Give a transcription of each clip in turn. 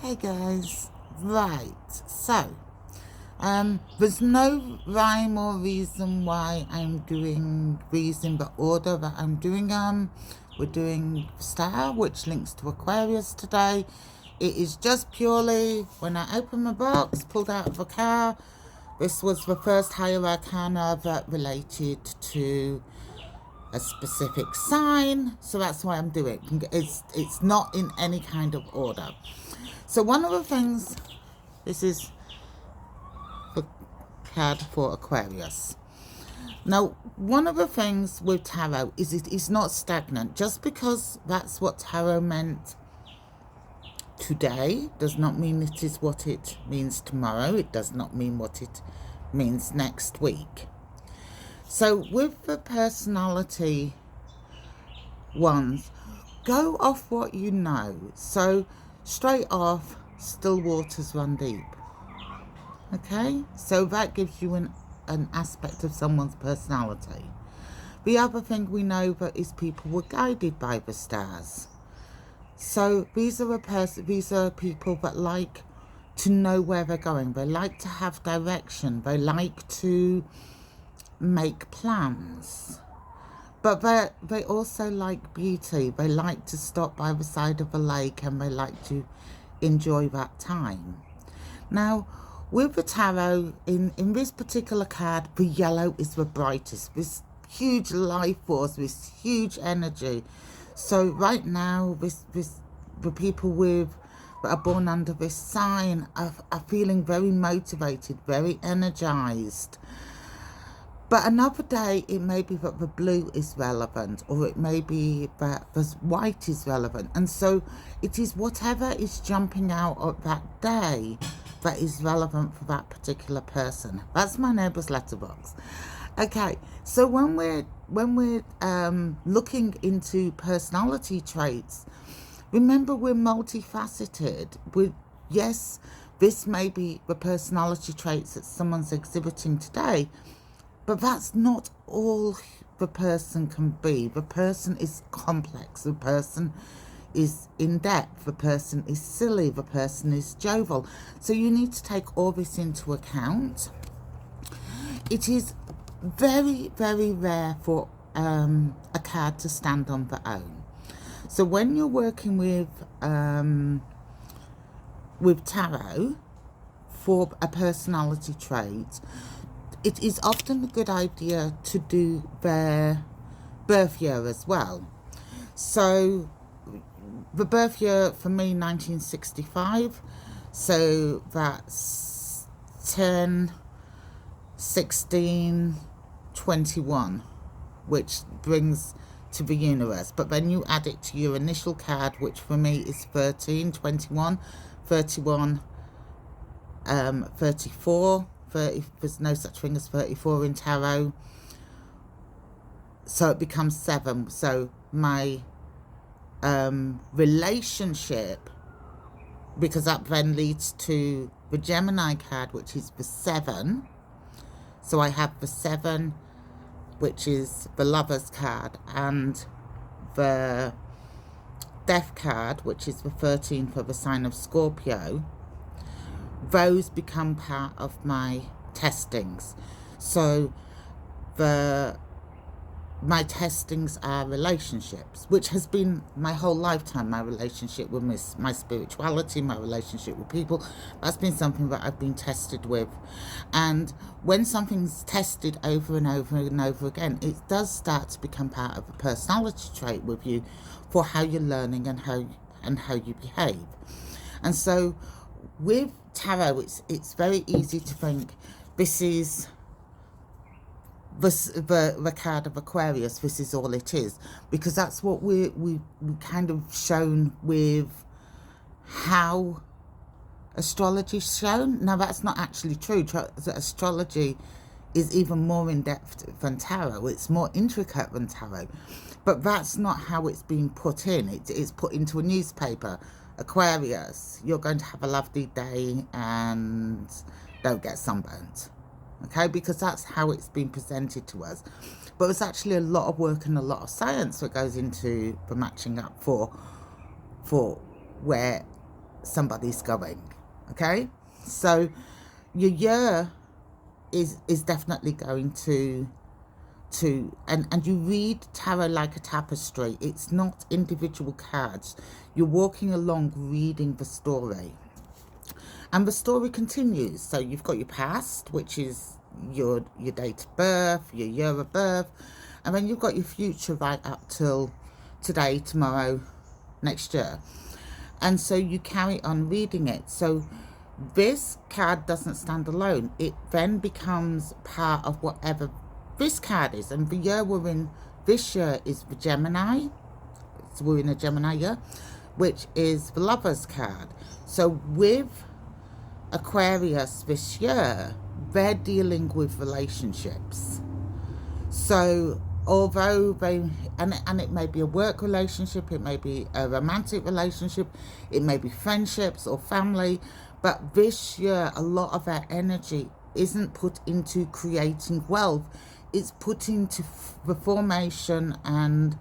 Hey guys, right, so there's no rhyme or reason why I'm doing these in the order that I'm doing them. We're doing Star, which links to Aquarius today. It is just purely when I opened my box, pulled out of the car. This was the first higher arcana that related to a specific sign, so that's why I'm doing it. It's not in any kind of order. So one of the things, this is the card for Aquarius. Now, one of the things with tarot is it is not stagnant. Just because that's what tarot meant today does not mean it is what it means tomorrow. It does not mean what it means next week. So with the personality ones, go off what you know. So straight off, still waters run deep. Okay, so that gives you an aspect of someone's personality. The other thing we know that is people were guided by the stars. So these are people that like to know where they're going. They like to have direction. They like to make plans. But they also like beauty. They like to stop by the side of a lake and they like to enjoy that time. Now, with the tarot, in this particular card, the yellow is the brightest. This huge life force, this huge energy. So right now, the people that are born under this sign are feeling very motivated, very energized. But another day, it may be that the blue is relevant, or it may be that the white is relevant. And so it is whatever is jumping out of that day that is relevant for that particular person. That's my neighbour's letterbox. Okay, so when we're looking into personality traits, remember we're multifaceted. Yes, this may be the personality traits that someone's exhibiting today, but that's not all the person can be. The person is complex. The person is in depth. The person is silly. The person is jovial. So you need to take all this into account. It is very, very rare for a card to stand on their own. So when you're working with tarot for a personality trait, it is often a good idea to do their birth year as well. So the birth year for me, 1965. So that's 10, 16, 21, which brings to the universe. But then you add it to your initial card, which for me is 13, 21, 31, 34. 30, there's no such thing as 34 in tarot, so it becomes 7. So my relationship, because that then leads to the Gemini card, which is the 7. So I have the 7, which is the Lover's card, and the Death card, which is the 13 for the sign of Scorpio. Those become part of my testings. So my testings are relationships, which has been my whole lifetime. My relationship with my spirituality, my relationship with people, that's been something that I've been tested with. And when something's tested over and over and over again, it does start to become part of a personality trait with you for how you're learning and how you behave. And so with tarot, it's very easy to think this is the card of Aquarius, this is all it is, because that's what we kind of shown with how astrology's shown. Now that's not actually true. Astrology is even more in depth than tarot. It's more intricate than tarot, but that's not how it's been put in. It's put into a newspaper. Aquarius, you're going to have a lovely day and don't get sunburnt. Okay, because that's how it's been presented to us. But it's actually a lot of work and a lot of science that goes into the matching up for where somebody's going. Okay, so your year is definitely going to and you read tarot like a tapestry. It's not individual cards. You're walking along reading the story, and the story continues. So you've got your past, which is your date of birth, your year of birth, and then you've got your future right up till today, tomorrow, next year. And so you carry on reading it. So this card doesn't stand alone. It then becomes part of whatever this card is. And the year we're in this year is the Gemini. So we're in a Gemini year, which is the Lover's card. So with Aquarius this year, they're dealing with relationships. So although they, and it may be a work relationship, it may be a romantic relationship, it may be friendships or family, but this year a lot of their energy isn't put into creating wealth. It's put into the formation and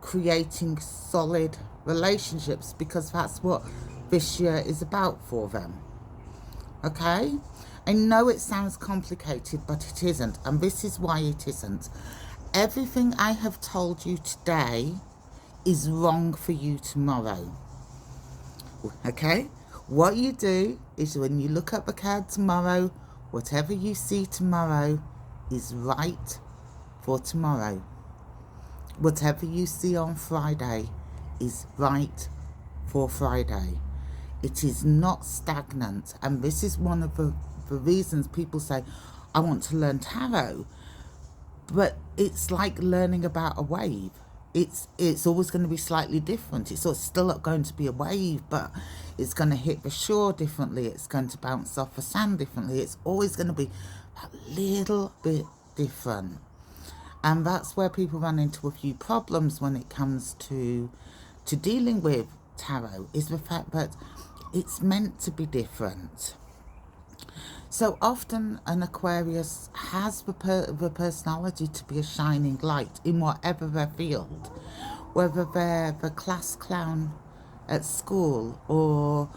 creating solid relationships, because that's what this year is about for them. Okay, I know it sounds complicated, but it isn't, and this is why it isn't. Everything I have told you today is wrong for you tomorrow. Okay, what you do is when you look at the card tomorrow, whatever you see tomorrow is right for tomorrow. Whatever you see on Friday is right for Friday. It is not stagnant, and this is one of the reasons people say, I want to learn tarot. But it's like learning about a wave. It's always going to be slightly different. It's still going to be a wave, but it's going to hit the shore differently. It's going to bounce off the sand differently. It's always going to be a little bit different. And that's where people run into a few problems when it comes to dealing with tarot, is the fact that it's meant to be different. So often an Aquarius has the personality to be a shining light in whatever their field, whether they're the class clown at school, or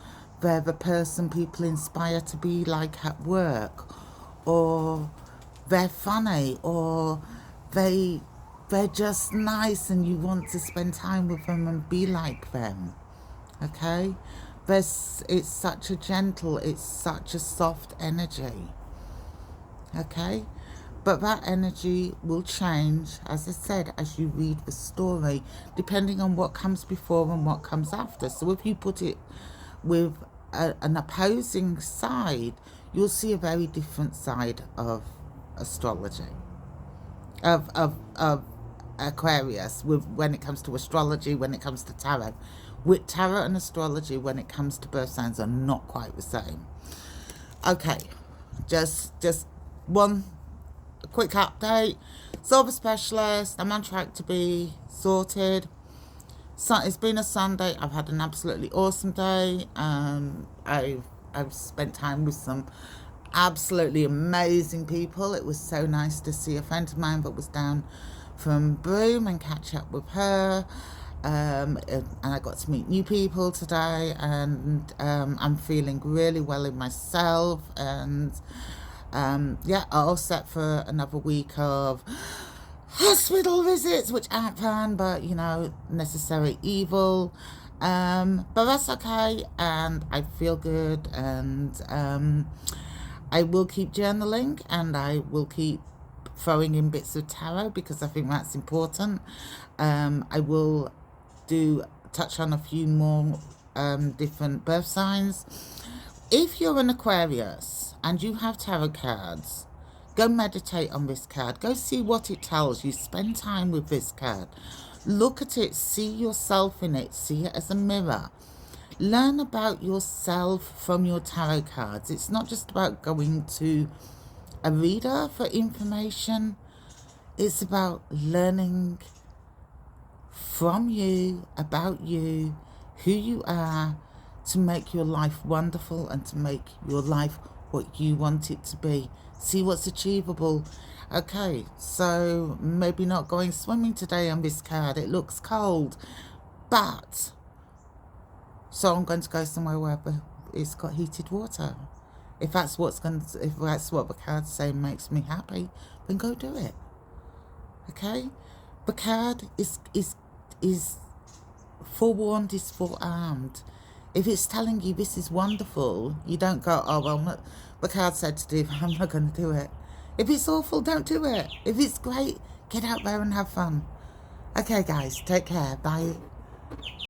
they're the person people inspire to be like at work, or they're funny, or they're just nice and you want to spend time with them and be like them. Okay, it's such a gentle, it's such a soft energy. Okay, but that energy will change, as I said, as you read the story, depending on what comes before and what comes after. So if you put it with an opposing side, you'll see a very different side of astrology, of Aquarius, when it comes to astrology, when it comes to tarot. With tarot and astrology, when it comes to birth signs, are not quite the same. Okay, just one quick update. Silver Specialist, I'm on track to be sorted. So it's been a Sunday. I've had an absolutely awesome day. I've spent time with some absolutely amazing people. It was so nice to see a friend of mine that was down from Broome and catch up with her. And I got to meet new people today, and I'm feeling really well in myself, and yeah, all set for another week of hospital visits, which aren't fun, but you know, necessary evil. But that's okay, and I feel good, and I will keep journaling, and I will keep throwing in bits of tarot, because I think that's important. I will touch on a few more different birth signs. If you're an Aquarius and you have tarot cards, go meditate on this card. Go see what it tells you. Spend time with this card. Look at it. See yourself in it. See it as a mirror. Learn about yourself from your tarot cards. It's not just about going to a reader for information. It's about learning from you, about you, who you are, to make your life wonderful and to make your life what you want it to be. See what's achievable. Okay, so maybe not going swimming today on this card. It looks cold, but So I'm going to go somewhere where it's got heated water. If that's what the card's saying makes me happy, then go do it. Okay? The card is forewarned, is forearmed. If it's telling you this is wonderful, you don't go, oh, well, the card said to do, I'm not going to do it. If it's awful, don't do it. If it's great, get out there and have fun. Okay, guys, take care. Bye.